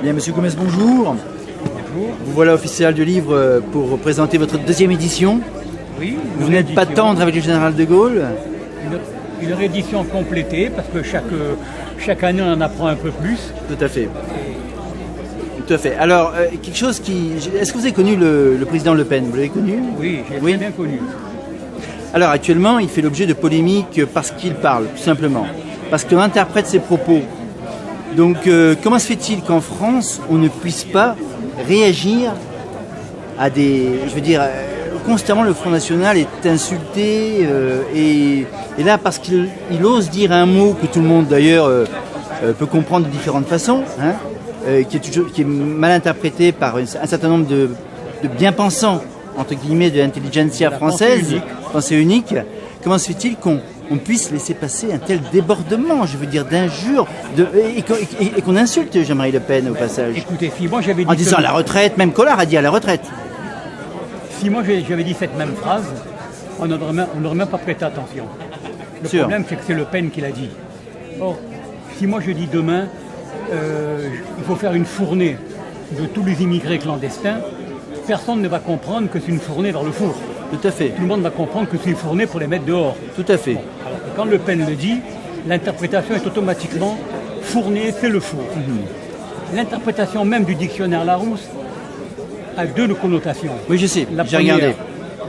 Bien, Monsieur Gomes, bonjour. Bonjour. Vous voilà officiel du livre pour présenter votre deuxième édition. Oui. Vous n'êtes pas tendre avec le général de Gaulle. Une réédition complétée, parce que chaque année on en apprend un peu plus. Tout à fait. Tout à fait. Alors, quelque chose qui... Est-ce que vous avez connu le président Le Pen? Vous l'avez connu? Oui, j'ai bien connu. Alors, actuellement, il fait l'objet de polémiques parce qu'il parle, tout simplement. Parce qu'il interprète ses propos. Donc, comment se fait-il qu'en France, on ne puisse pas réagir à des... Je veux dire, constamment le Front National est insulté et là, parce qu'il ose dire un mot que tout le monde, d'ailleurs, peut comprendre de différentes façons, hein, qui est mal interprété par un certain nombre de bien-pensants, entre guillemets, de l'intelligentsia française, pensée unique. Comment se fait-il qu'on puisse laisser passer un tel débordement, je veux dire, d'injures, et qu'on insulte Jean-Marie Le Pen au passage? Écoutez, si moi j'avais dit... En disant la retraite, même Collard a dit à la retraite. Si moi j'avais dit cette même phrase, on n'aurait même pas prêté attention. Le problème, c'est que c'est Le Pen qui l'a dit. Or, si moi je dis demain, il faut faire une fournée de tous les immigrés clandestins, personne ne va comprendre que c'est une fournée vers le four. Tout à fait. Tout le monde va comprendre que c'est une fournée pour les mettre dehors. Tout à fait. Bon, alors, quand Le Pen le dit, l'interprétation est automatiquement fournée, c'est le four. L'interprétation même du dictionnaire Larousse a deux connotations. Oui, je sais, la j'ai première, regardé.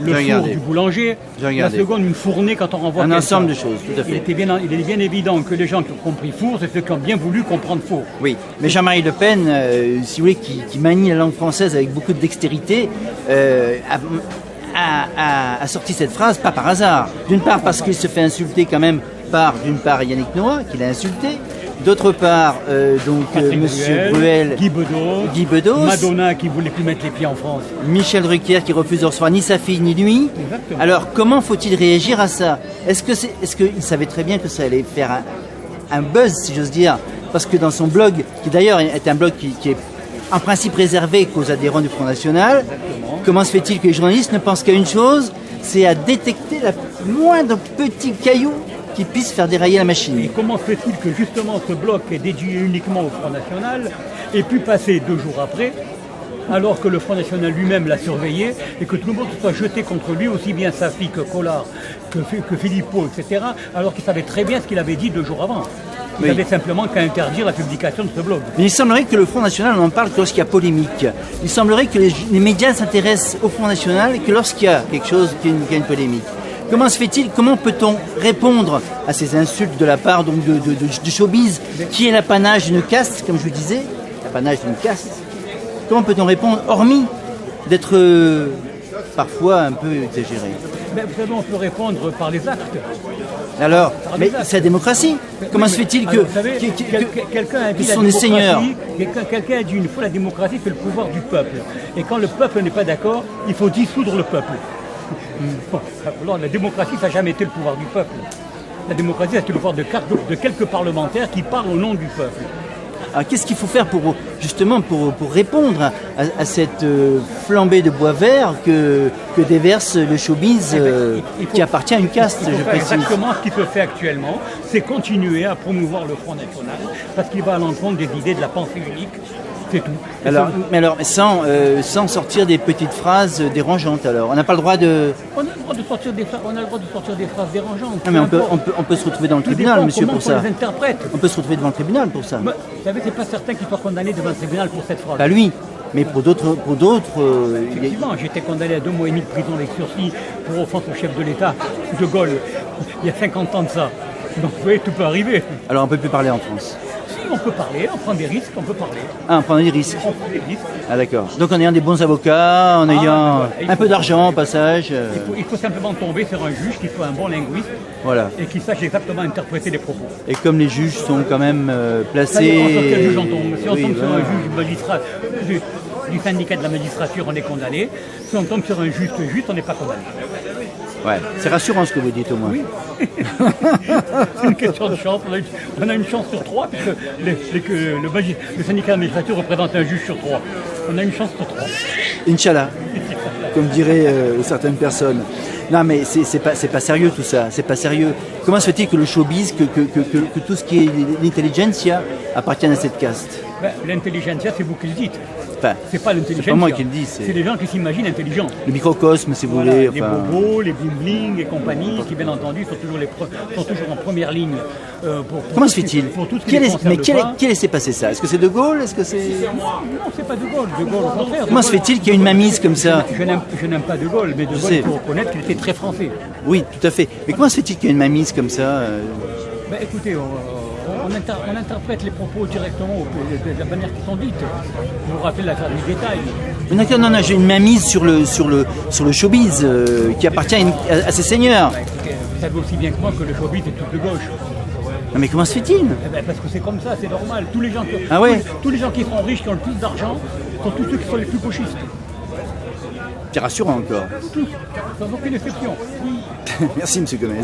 Le four du boulanger. La seconde, une fournée quand on renvoie un ensemble de choses, tout à fait. Il est bien évident que les gens qui ont compris four, c'est ceux qui ont bien voulu comprendre four. Oui, mais Jean-Marie Le Pen, si vous voulez, qui manie la langue française avec beaucoup de dextérité, a sorti cette phrase, pas par hasard. D'une part parce qu'il se fait insulter quand même par, d'une part, Yannick Noah, qui l'a insulté. D'autre part, Monsieur Bruel, Guy Bedos, Madonna qui voulait plus mettre les pieds en France, Michel Drucker qui refuse de recevoir ni sa fille ni lui. Exactement. Alors comment faut-il réagir à ça? Est-ce qu'il savait très bien que ça allait faire un buzz, si j'ose dire? Parce que dans son blog, qui d'ailleurs est un blog qui est en principe réservé qu'aux adhérents du Front National, exactement. Comment se fait-il que les journalistes ne pensent qu'à une chose, c'est à détecter la moindre petit caillou qui puisse faire dérailler la machine? Et comment se fait-il que justement ce bloc est dédié uniquement au Front National ait pu passer 2 jours après, alors que le Front National lui-même l'a surveillé et que tout le monde soit jeté contre lui, aussi bien sa fille que Collard, que Philippot, etc., alors qu'il savait très bien ce qu'il avait dit 2 jours avant. Il avait simplement qu'à interdire la publication de ce blog. Mais il semblerait que le Front National n'en parle que lorsqu'il y a polémique. Il semblerait que les médias s'intéressent au Front National que lorsqu'il y a quelque chose qui a une polémique. Comment se fait-il, comment peut-on répondre à ces insultes de la part donc, du showbiz, qui est l'apanage d'une caste, comme je le disais, l'apanage d'une caste? Comment peut-on répondre, hormis d'être parfois un peu exagéré? Vous savez, on peut répondre par les actes. Alors, mais c'est la démocratie. Comment se fait-il que quelqu'un a dit sont des seigneurs? Quelqu'un a dit une fois la démocratie c'est le pouvoir du peuple. Et quand le peuple n'est pas d'accord, il faut dissoudre le peuple. Alors, la démocratie, ça n'a jamais été le pouvoir du peuple. La démocratie, c'est le pouvoir de quelques parlementaires qui parlent au nom du peuple. Alors, qu'est-ce qu'il faut faire pour répondre à cette flambée de bois vert que déverse le showbiz qui appartient à une caste, je précise? Exactement ce qu'il se fait actuellement, c'est continuer à promouvoir le Front National, parce qu'il va à l'encontre des idées de la pensée unique. C'est tout. Alors, sans sortir des petites phrases dérangeantes, alors. On n'a pas le droit de... On a le droit de sortir des phrases dérangeantes. Non, mais on peut se retrouver dans le tribunal, monsieur, pour ça. On les interprète. On peut se retrouver devant le tribunal pour ça. Vous savez, c'est pas certain qu'il soit condamné devant le tribunal pour cette phrase. Pas lui, mais pour d'autres... Effectivement, j'ai été condamné à 2 mois et demi de prison avec sursis pour offense au chef de l'État, de Gaulle, il y a 50 ans de ça. Donc, vous voyez, tout peut arriver. Alors, on ne peut plus parler en France? On peut parler, on prend des risques, on peut parler. Ah, on prend des risques. On prend des risques. Ah, d'accord. Donc en ayant des bons avocats, en ayant un peu d'argent au passage. Il faut simplement tomber sur un juge qui soit un bon linguiste, voilà, et qui sache exactement interpréter les propos. Et comme les juges sont quand même placés... Ça dépend sur quel juge on tombe. Si on tombe sur un juge magistrat du syndicat de la magistrature, on est condamné. Si on tombe sur un juste, on n'est pas condamné. Ouais, c'est rassurant ce que vous dites au moins. Oui. C'est une question de chance. On a une chance sur 3, puisque le syndicat de la magistrature représente un juge sur 3. On a une chance sur 3. Inch'Allah, comme diraient certaines personnes. Non mais c'est pas sérieux tout ça, c'est pas sérieux. Comment se fait-il que le showbiz, que tout ce qui est l'intelligentsia appartienne à cette caste? Ben, l'intelligentsia, c'est vous qui le dites. Enfin, C'est pas l'intelligentsia. c'est pas moi qui le dis, C'est les gens qui s'imaginent intelligents. le microcosme, si vous Voilà, voulez. les Enfin, bobos, les bling et compagnie, qui bien entendu sont toujours en première ligne. Pour comment se fait-il? Pour tout ce qui les Mais concerne pas. qui a laissé passer ça? Est-ce que c'est De Gaulle? Est-ce que c'est... Non, c'est pas De Gaulle. De Gaulle, au contraire. Comment se fait-il qu'il y ait une mainmise comme ça? Je n'aime pas De Gaulle, mais De Gaulle, sais. il faut reconnaître qu'il était très français. Oui, tout à fait. Mais comment se fait-il qu'il y ait une mainmise comme ça? Ben, écoutez, on interprète les propos directement de la manière qu'ils sont dites. Je vous rappelle l'affaire du détail. Non, j'ai une mainmise sur le showbiz qui appartient à ces seigneurs. Ben, écoutez, vous savez aussi bien que moi que le showbiz est tout de gauche. Non, mais comment se fait-il? Eh ben, parce que c'est comme ça, c'est normal. Tous les gens Ah ouais? tous les gens qui sont riches, qui ont le plus d'argent, sont tous ceux qui sont les plus gauchistes. C'est rassurant encore. Tous, sans aucune exception. Merci, Monsieur Gomez.